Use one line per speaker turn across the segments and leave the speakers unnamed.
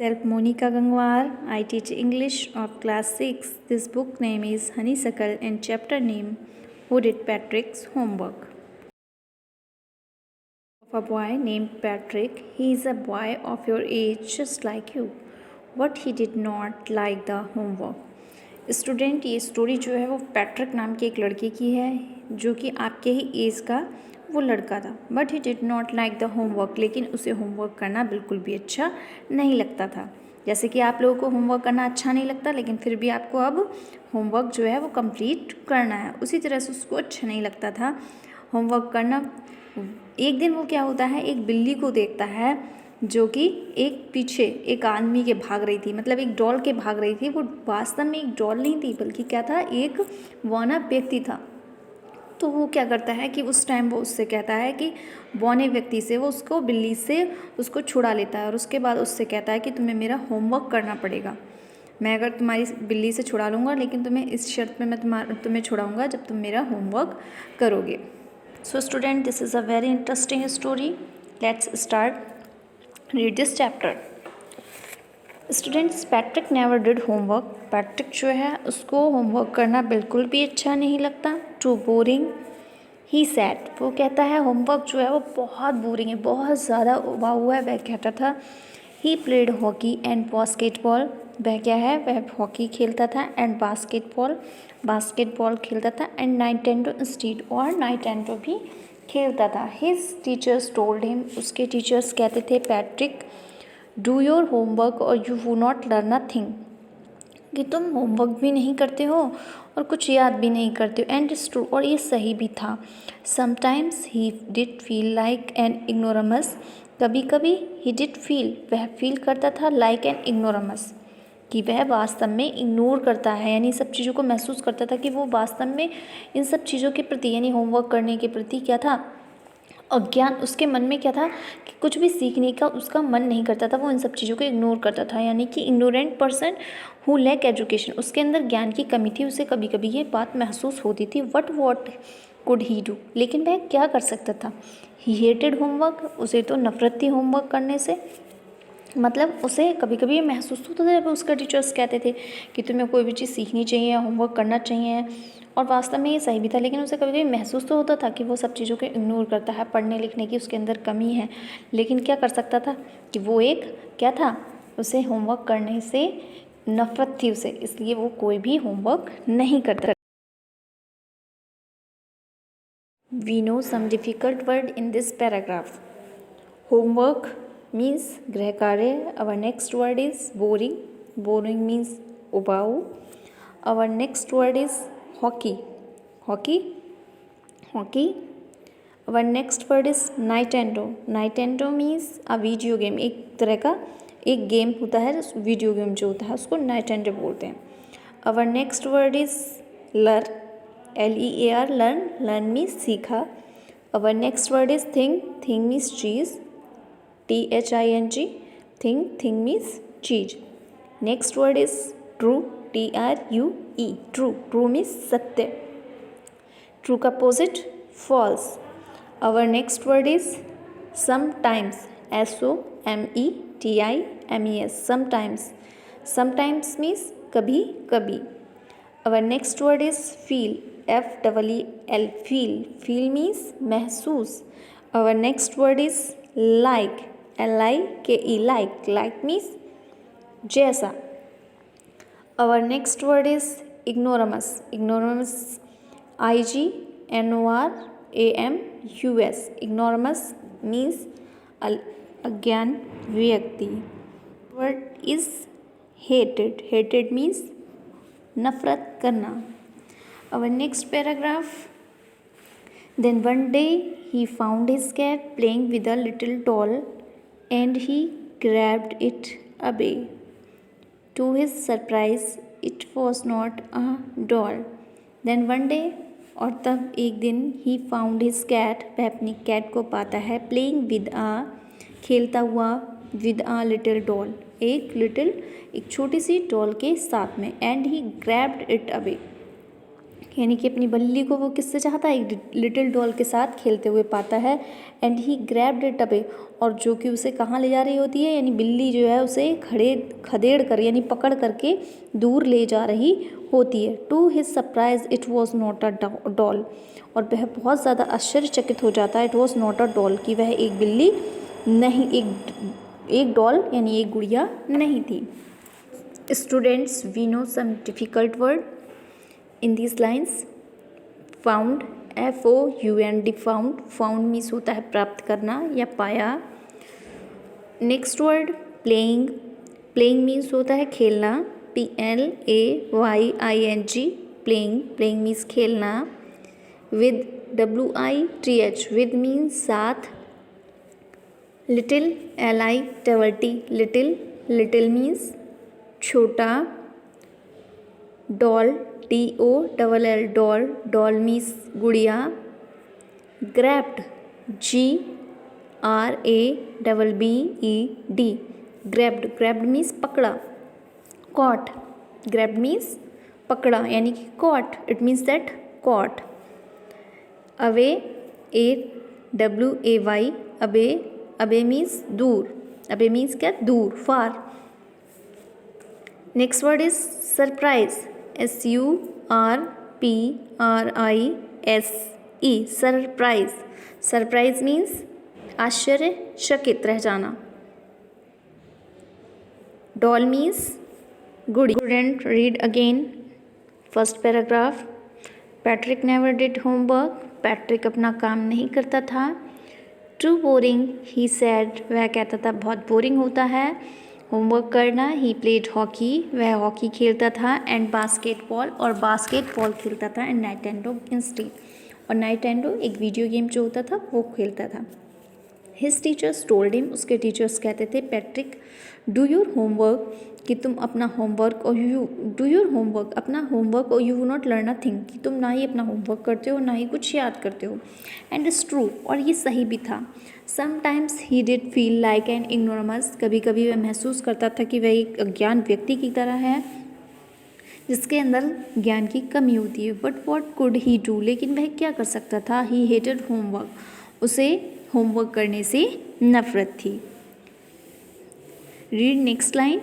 Self Monica Gangwar. I teach English of class 6. This book name is Honeysuckle and chapter name Who Did Patrick's Homework. Of a boy named Patrick. He is a boy of your age just like you. What he did not like the homework. Student ये story जो है वो Patrick नाम के एक लड़के की है जो कि आपके ही एज का वो लड़का था. But he did not like the homework. लेकिन उसे होमवर्क करना बिल्कुल भी अच्छा नहीं लगता था. जैसे कि आप लोगों को होमवर्क करना अच्छा नहीं लगता लेकिन फिर भी आपको अब होमवर्क जो है वो कंप्लीट करना है, उसी तरह से उसको अच्छा नहीं लगता था होमवर्क करना. एक दिन वो क्या होता है, एक बिल्ली को देखता है जो कि एक पीछे एक आदमी के भाग रही थी, मतलब एक डॉल के भाग रही थी. वो वास्तव में एक डॉल नहीं थी बल्कि क्या था, एक बौना व्यक्ति था. तो वो क्या करता है कि उस टाइम वो उससे कहता है कि बौने व्यक्ति से वो उसको बिल्ली से उसको छुड़ा लेता है और उसके बाद उससे कहता है कि तुम्हें मेरा होमवर्क करना पड़ेगा. मैं अगर तुम्हारी बिल्ली से छुड़ा लूँगा लेकिन तुम्हें इस शर्त पे मैं तुम्हें छुड़ाऊँगा जब तुम मेरा होमवर्क करोगे. So student, this is a very interesting story. Let's start read this chapter. Students, Patrick never did homework. Patrick जो है उसको होमवर्क करना बिल्कुल भी अच्छा नहीं लगता. Too boring he said. वो कहता है होमवर्क जो है वो बहुत बोरिंग है, बहुत ज़्यादा उबा हुआ है. वह कहता था he played hockey and basketball. वह क्या है, वह हॉकी खेलता था एंड बास्केटबॉल खेलता था एंड नाइटेंडो इंस्टीड, और नाइटेंडो भी खेलता था. His teachers told him. उसके टीचर्स कहते थे पैट्रिक डू योर होमवर्क और you won't learn a thing, कि तुम होमवर्क भी नहीं करते हो और कुछ याद भी नहीं करते हो. एंड इट्स ट्रू, और ये सही भी था. Sometimes he did feel like an ignoramus. कभी कभी ही डिड फील, वह फील करता था लाइक एन इग्नोरमस, कि वह वास्तव में इग्नोर करता है, यानी सब चीज़ों को महसूस करता था कि वो वास्तव में इन सब चीज़ों के प्रति यानी होमवर्क करने के प्रति क्या था, अज्ञान. उसके मन में क्या था कि कुछ भी सीखने का उसका मन नहीं करता था, वो इन सब चीज़ों को इग्नोर करता था. यानी कि ignorant person who lack education. उसके अंदर ज्ञान की कमी थी, उसे कभी कभी ये बात महसूस होती थी. What could he do. लेकिन वह क्या कर सकता था. ही हेटेड होमवर्क. उसे तो नफरत थी होमवर्क करने से. मतलब उसे कभी कभी ये महसूस होता था जब उसका टीचर्स कहते थे कि तुम्हें कोई भी चीज़ सीखनी चाहिए, होमवर्क करना चाहिए, और वास्तव में ये सही भी था. लेकिन उसे कभी कभी महसूस तो होता था कि वो सब चीज़ों को इग्नोर करता है, पढ़ने लिखने की उसके अंदर कमी है. लेकिन क्या कर सकता था कि वो एक क्या था, उसे होमवर्क करने से नफरत थी उसे, इसलिए वो कोई भी होमवर्क नहीं करता. We know some difficult word in this paragraph. Homework means गृह कार्य. Our next word is boring. Boring means उबाऊ. Our next word is hockey. Hockey. Our next word is Nintendo. Nintendo means a video game. एक तरह का एक game होता है, video game जो होता है उसको Nintendo बोलते हैं. Our next word is learn. Lear. Learn means सीखा. Our next word is thing. Thing means चीज़. thing. Thing means चीज. Next word is true. TRUE. True means सत्य. ट्रू का opposite false. Our next word is sometimes. SOMETIMES. Sometimes means कभी कभी. Our next word is feel. FEEL. Feel means महसूस. Our next word is like. LIKE. Like means जैसा. Our next word is ignoramus. IGNORAMUS. Ignoramus means अज्ञान व्यक्ति. Word is hated means नफरत करना. Our next paragraph. Then one day he found his cat playing with a little doll and he grabbed it away. To his surprise, it was not a doll. Then one day, और तब एक दिन, he found his cat, वह अपनी cat को पाता है, playing with a, खेलता हुआ, with a little doll, एक छोटी सी डॉल के साथ में, and he grabbed it away. यानी कि अपनी बल्ली को वो किससे चाहता है, एक लिटिल डॉल के साथ खेलते हुए पाता है। And he grabbed it away, और जो कि उसे कहाँ ले जा रही होती है, यानी बिल्ली जो है उसे खदेड़ कर यानी पकड़ करके दूर ले जा रही होती है। To his surprise it was not a doll, और वह बहुत ज़्यादा आश्चर्यचकित हो जाता है, it was not a doll, कि वह एक बिल्ली नहीं, एक डॉल यानी एक गुड़िया नहीं थी। Students, we know some difficult word in these lines. Found, FOUND, found, found means होता है प्राप्त करना या पाया। Next word playing, playing means होता है खेलना, PLAYING, प्लेइंग, प्लेइंग मीन्स खेलना। विद, WITH, विद मीन्स साथ। Little, LITT, little, little means छोटा। Doll, DOLL, doll, doll means गुड़िया। Grabbed, GRABBED, grabbed, grabbed means पकड़ा। कॉट, ग्रैब्ड मीन्स पकड़ा यानी कि caught, it means that cot. Away, AWAY, away, away means दूर, away means क्या, दूर, far. Next word is surprise, SURPRISE, surprise, surprise means आश्चर्यचकित रह जाना। डॉल मीन्स गुड़ी। Student, read again first paragraph. Patrick never did homework, Patrick अपना काम नहीं करता था। टू बोरिंग, ही सैड, वह कहता था बहुत बोरिंग होता है होमवर्क करना। ही प्लेड हॉकी, वह हॉकी खेलता था। एंड बास्केटबॉल, और बास्केटबॉल खेलता था। एंड नाइटेंडो इंस्टीड, और नाइटेंडो एक वीडियो गेम जो होता था वो खेलता था। हिज टीचर्स टोल्ड हिम, उसके टीचर्स कहते थे पैट्रिक डू योर होमवर्क, कि तुम अपना होमवर्क, और यू डू योर होमवर्क, अपना होमवर्क, और you won't learn a thing, कि तुम ना ही अपना होमवर्क करते हो ना ही कुछ याद करते हो। एंड इट्स ट्रू, और ये सही भी था। Sometimes he did feel like an ignoramus, कभी कभी वह महसूस करता था कि वह एक अज्ञान व्यक्ति की तरह है जिसके अंदर ज्ञान की कमी होती है। But what could he do, लेकिन वह क्या कर सकता था। ही हेटेड होमवर्क, उसे होमवर्क करने से नफरत थी। Read next line.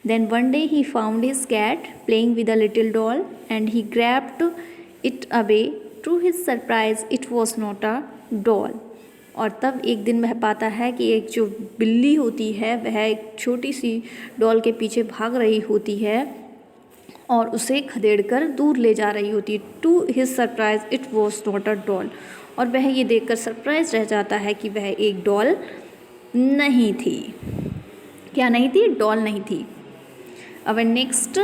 Then one day he found his cat playing with a little doll and he grabbed it away. To his surprise, it was not a doll. और तब एक दिन वह पाता है कि एक जो बिल्ली होती है वह एक छोटी सी डॉल के पीछे भाग रही होती है और उसे खदेड़कर दूर ले जा रही होती है। To his surprise it was not a doll, और वह ये देखकर सरप्राइज रह जाता है कि वह एक डॉल नहीं थी। क्या नहीं थी, डॉल नहीं थी। Our next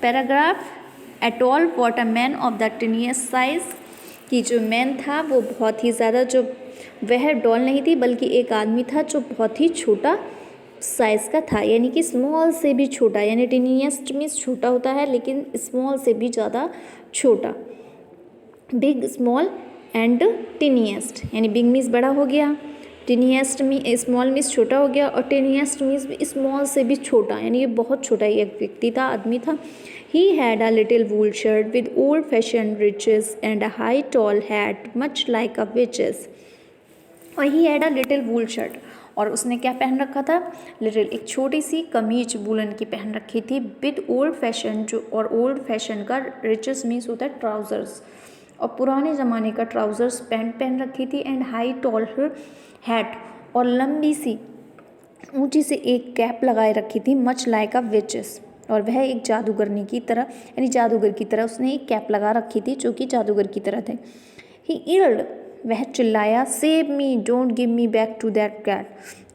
paragraph, at all what a man of the tiniest size, कि जो मैन था वो बहुत ही ज़्यादा, जो वह डॉल नहीं थी बल्कि एक आदमी था जो बहुत ही छोटा साइज़ का था, यानी कि स्मॉल से भी छोटा, यानी टिनिएस्ट मीन्स छोटा होता है लेकिन स्मॉल से भी ज़्यादा छोटा। बिग, स्मॉल एंड टिनिएस्ट, यानी बिग मीन्स बड़ा हो गया, टिनिएस्ट में स्मॉल मीन्स छोटा हो गया, और टिनिएस्ट मीन्स स्मॉल से भी छोटा, यानी ये बहुत छोटा ही एक व्यक्ति था, आदमी था। He had a little wool shirt with old fashion breeches and a high tall hat much like a witches. और he had a little wool shirt, और उसने क्या पहन रखा था, लिटिल, एक छोटी सी कमीज वूलन की पहन रखी थी। विद ओल्ड फैशन, जो, और ओल्ड फैशन का रिचेस मीन्स होता है ट्राउज़र्स, और पुराने ज़माने का ट्राउज़र्स पैंट पहन रखी थी। एंड हाई टॉल हैट, और लंबी सी ऊंची से एक कैप लगाए रखी थी। मच लाइक अ विचेस, और वह एक जादूगरनी की तरह, यानी जादूगर की तरह उसने एक कैप लगा रखी थी जो कि जादूगर की तरह थे। ही इल्ड, वह चिल्लाया, save me, don't give me back to that cat,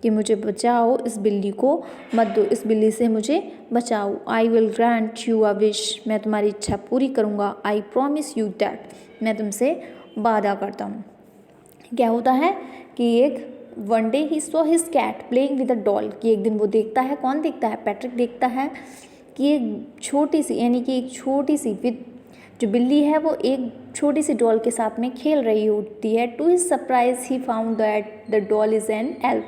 कि मुझे बचाओ, इस बिल्ली को मत दो, इस बिल्ली से मुझे बचाओ। I will grant you a wish, मैं तुम्हारी इच्छा पूरी करूँगा। आई प्रॉमिस यू दैट, मैं तुमसे वादा करता हूँ। क्या होता है कि एक one day he saw his cat playing with a doll, कि एक दिन वो देखता है, कौन देखता है, पैट्रिक देखता है कि एक छोटी सी, यानी कि एक छोटी सी विद, जो बिल्ली है वो एक छोटी सी डॉल के साथ में खेल रही होती है। To his surprise he found that the doll is an elf,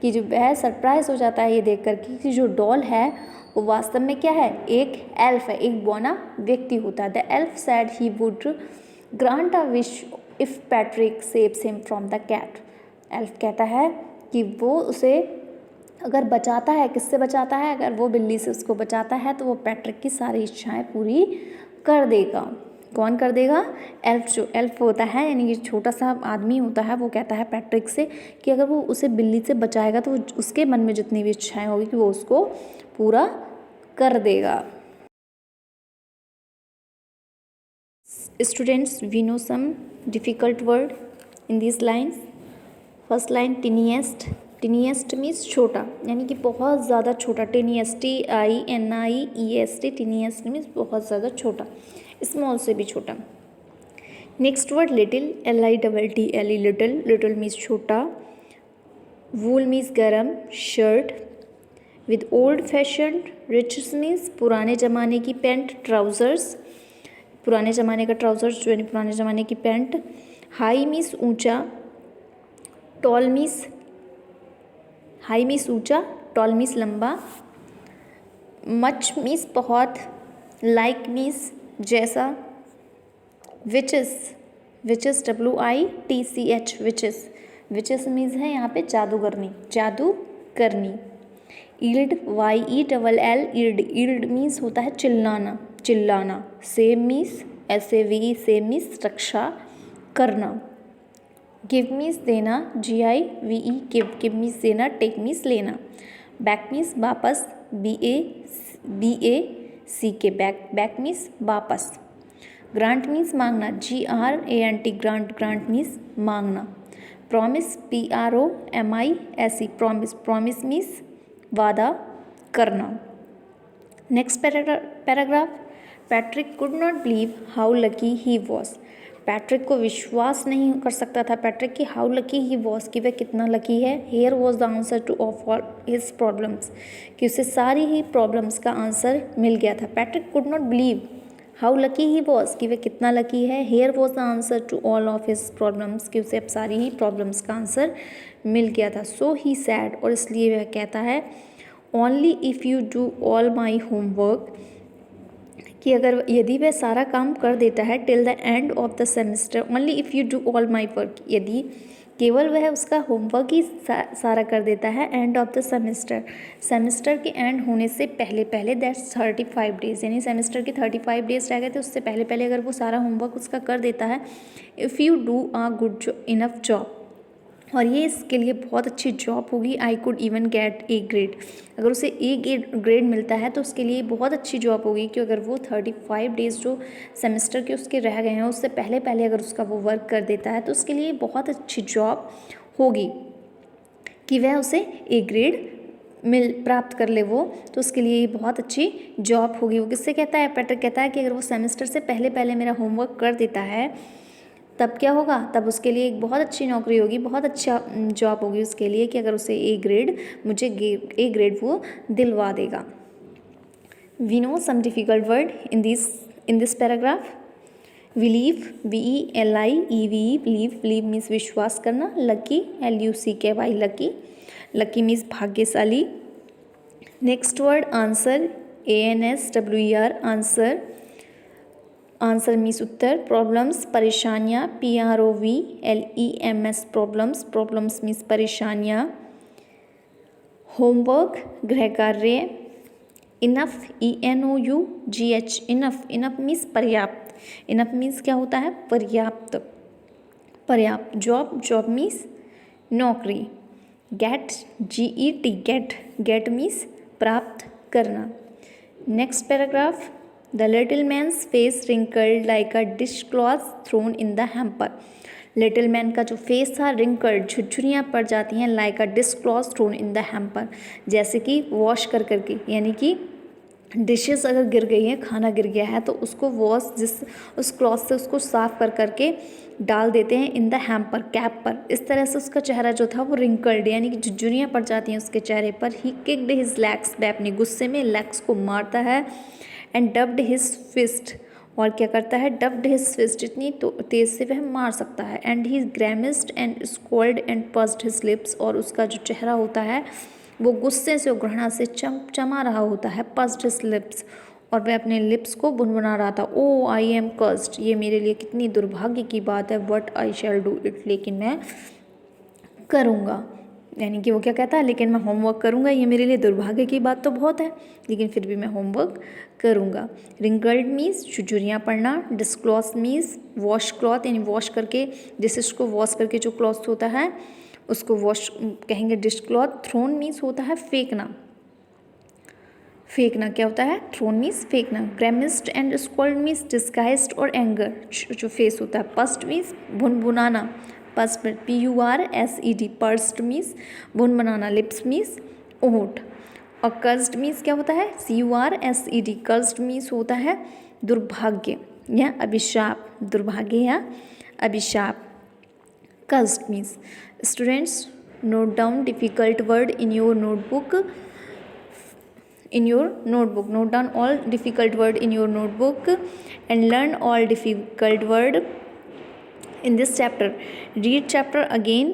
कि जो वह सरप्राइज हो जाता है ये देख कर कि जो डॉल है वो वास्तव में क्या है, एक एल्फ है, एक बौना व्यक्ति होता है। The elf said he would grant a wish if Patrick saves him from the cat. Elf कहता है कि वो उसे अगर बचाता है, किससे बचाता है, अगर वो बिल्ली से उसको बचाता है तो वो पैट्रिक की सारी इच्छाएं पूरी कर देगा। कौन कर देगा? एल्फ। जो एल्फ होता है यानी कि छोटा सा आदमी होता है, वो कहता है पैट्रिक से कि अगर वो उसे बिल्ली से बचाएगा तो उसके मन में जितनी भी इच्छाएं होगी कि वो उसको पूरा कर देगा। Students, we know some difficult word in this lines. First line tiniest. Tiniest means छोटा, यानी कि बहुत ज़्यादा छोटा। टिनिएस्ट TINIEST, टिनिएस्ट मीन्स बहुत ज़्यादा छोटा, स्मॉल से भी छोटा। Next word little, LITTLE, little. Little means छोटा। वूल मीन्स गरम, shirt. With old fashion, riches means पुराने ज़माने की पैंट, ट्राउज़र्स, पुराने ज़माने का ट्राउज़र्स जो यानी पुराने ज़माने की पैंट। हाई मीन्स ऊंचा, टॉल मीन्स, हाई मीन्स ऊंचा, टॉल मीन्स लंबा। मच मीन्स बहुत, लाइक मीन्स जैसा। Witches, witches WITCH, witches. Witches means है यहाँ पे जादूगरनी, जादू करनी। Yelled YELL, yelled. Yelled means होता है चिल्लाना, चिल्लाना। Save means SAVE, save means रक्षा करना। गिव मीन्स देना, GIVE, गिव। गिव मीन्स देना, टेक मीन्स लेना। बैक मीन्स वापस, BACK, बैक। बैक मीन्स वापस। ग्रांट मीन्स मांगना, GRANT, ग्रांट। ग्रांट मीन्स मांगना। Promise, PROMISE, promise. Promise means वादा करना। Next paragraph. Patrick could not believe how lucky he was. Patrick को विश्वास नहीं कर सकता था, पैट्रिक की हाउ लकी ही वॉज, कि वह कितना लकी है। Here was the answer to all his problems, कि उसे सारी ही प्रॉब्लम्स का आंसर मिल गया था। Patrick could not believe how lucky he was, कि वह कितना लकी है। Here was the answer to all of his problems, कि उसे अब सारी ही प्रॉब्लम्स का आंसर मिल गया था। सो ही सैड, और इसलिए वह कहता है only if you do all my homework, कि अगर यदि वह सारा काम कर देता है till the end of the semester, only if you do all my work, यदि केवल वह उसका होमवर्क ही सारा कर देता है end of the semester, semester के एंड होने से पहले पहले, दैट्स 35 डेज़, यानी सेमेस्टर के 35 डेज़ रह गए थे, उससे पहले पहले अगर वो सारा होमवर्क उसका कर देता है, if you do a good enough job, और ये इसके लिए बहुत अच्छी जॉब होगी। I could even get A grade, अगर उसे A ग्रेड मिलता है तो उसके लिए बहुत अच्छी जॉब होगी, कि अगर वो 35 डेज़ जो सेमेस्टर के उसके रह गए हैं उससे पहले पहले अगर उसका वो वर्क कर देता है तो उसके लिए बहुत अच्छी जॉब होगी, कि वह उसे A ग्रेड प्राप्त कर ले वो, तो उसके लिए ये बहुत अच्छी जॉब होगी। वो किससे कहता है? पैट्रिक कहता है कि अगर वो सेमेस्टर से पहले पहले मेरा होमवर्क कर देता है तब क्या होगा, तब उसके लिए एक बहुत अच्छी नौकरी होगी, बहुत अच्छा जॉब होगी उसके लिए, कि अगर उसे A ग्रेड, मुझे A ग्रेड वो दिलवा देगा। We know some difficult word in this paragraph. Believe, BELIEVE, believe. Believe means विश्वास करना। Lucky, LUCKY, lucky. Lucky means भाग्यशाली। Next word answer, ANSWER, answer. Answer means उत्तर। प्रॉब्लम्स, परेशानियाँ, PROBLEMS, प्रॉब्लम्स। प्रॉब्लम्स मीन्स परेशानियाँ। Homework, गृह कार्य। Enough, ENOUGH, enough. Enough means पर्याप्त। Enough means क्या होता है? पर्याप्त, पर्याप्त। जॉब, जॉब मीन्स नौकरी। Get, GET, gate. Gate means प्राप्त करना। Next paragraph. The little man's face wrinkled like a dishcloth thrown in the hamper. Little man का जो फेस था रिंकल्ड, झुरझुरियाँ पड़ जाती हैं, like a dishcloth thrown in the hamper, जैसे कि वॉश कर करके, यानी कि डिशेस अगर गिर गई हैं, खाना गिर गया है तो उसको वॉश, उस क्लॉथ से उसको साफ कर करके डाल देते हैं इन द हैम्पर, कैप पर। इस तरह से उसका चेहरा जो था वो रिंकल्ड, यानी कि झुरझुरियाँ पड़ जाती हैं उसके चेहरे पर। ही किक्ड हिज लेग्स, वह अपने गुस्से में लेग्स को मारता है। एंड डब्ड हिज फिस्ट, और क्या करता है, डब्ड हिज फिस्ट, इतनी तो तेज से वह मार सकता है, and he grimaced and scowled and pursed his lips, और उसका जो चेहरा होता है वो गुस्से से और घृणा से चमा रहा होता है, पर्स्ड हिज लिप्स, और वह अपने लिप्स को भुनभुना रहा था। ओ आई एम कर्स्ड, ये मेरे लिए कितनी दुर्भाग्य की बात है, what I shall do it, लेकिन मैं करूँगा, यानी कि वो क्या कहता है, लेकिन मैं होमवर्क करूँगा, ये मेरे लिए दुर्भाग्य की बात तो बहुत है, लेकिन फिर भी मैं होमवर्क करूँगा। रिंकल्ड मीन्स छुरछुरियाँ पड़ना, डिस्क्लॉथ मीन्स वॉश क्लॉथ, यानी वॉश करके, डिशेस को वॉश करके जो क्लॉथ होता है उसको वॉश कहेंगे डिशक्लॉथ। थ्रोन मीन्स होता है फेंकना, फेंकना क्या होता है, थ्रोन मीन्स फेंकना। Grimaced and scowled means disguised और एंगर, जो फेस होता है। पर्स्ड मीन्स भुनभुनाना, पर्स्ड PURSED, पर्स्ड मीन्स भुनभुनाना। लिप्स मीन्स ओठ। और कर्स्ड मीन्स क्या होता है, CURSED, कर्स्ड मीन्स होता है दुर्भाग्य या अभिशाप, दुर्भाग्य या अभिशाप। Cursed means. Students, note down difficult word in your notebook, note down all difficult word in your notebook and learn all difficult word in this chapter. Read chapter again